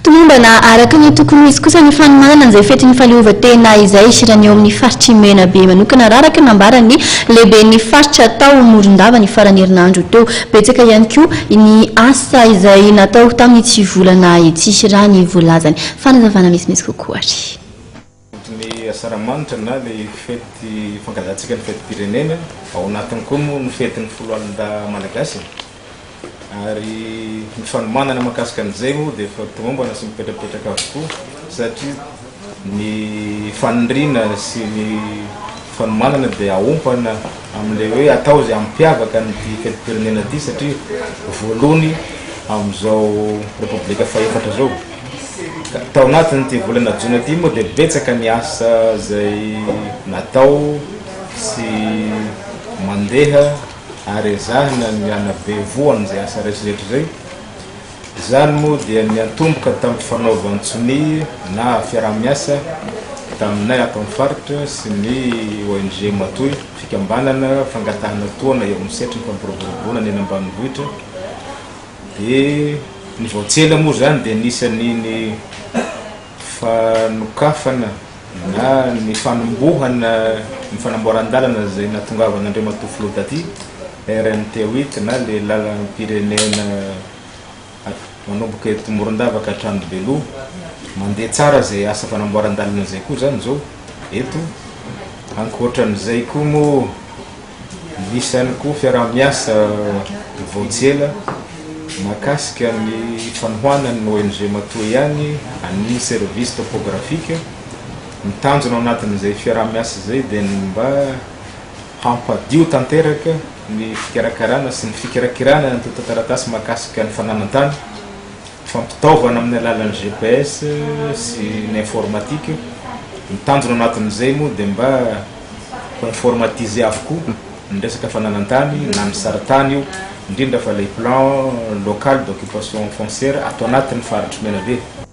tomombana araka ny tokony misy kosa ny fanomanana an'izay fetiny fahaleovan-tena izay isirany eo amin'ny faritra mena be manokana raha araka nambarany lehibe ny faritra tao Morondava ny farany herinandro teo. Betsaka ihany koa ny asa izay natao tamin'ny tsy volana etsy raha ny voalazany. Fanazavana misimisy kokoa ary ny asaramanitra na le fety fankazahantsika ny fety pirenena ao anatiny koa moa ny fetiny foloalinda malagasy ary ny fanomanana mahakasika an'izay moa dia efa tomombana sy mipetrapetraka avokoa satria ny fanindrina sy ny fanomanana dia aompana amin'ilay hoe atao izay ampiavaka nyty fety pirenena ty satria voalohany amin'izao repoblika fahefatra zao. Tao anatiny ty volana jona ty moa dia betsaka ny asa zay natao sy mandeha ary ezahina ny anabe voany zay asa rehetrarehetra zay. Zany moa dia niantomboka tamin'ny fanaovantsony na fiaraha-miasa taminay ato amin'ny faritra sy ny ONG matoy fikambanana fangatahana toana eo amin'ny setry ny fampiroboroboana ny eny ambanivohitra. Dia ny voatsela moa zany dia nisan'iny fanokafana na ny fanombohana ny fanamboaran-dalana zay natongavana Filoha taty RNT 8 na le lalan'ny pirenena manomboka eto Morondava ka hatrany Beloha mandeha tsara zay asa fanamboaran-dalana zay koa zany zao eto. Ankoatran'izay koa moa nisany koa fiaraha-miasa voatsela mahakasika ny fanohanan'ny ONG matoy ihany amin'ny service topographique. Mitanjona ao anatin'izay fiaraha-miasa zay dia mba hampadio tanteraka ny fikarakarana sy ny fikirakirana ny taratasy mahakasika ny fananantany, fampitaovana amin'ny alalan'ny GPS sy ny informatique. Mitanjona ao anatin'izay moa dia mba informatiser avokoa ny resaka fananantany na ny saritany io indrindra fa le plan local d'occupation foncière ato anatin'ny faritra Menabe.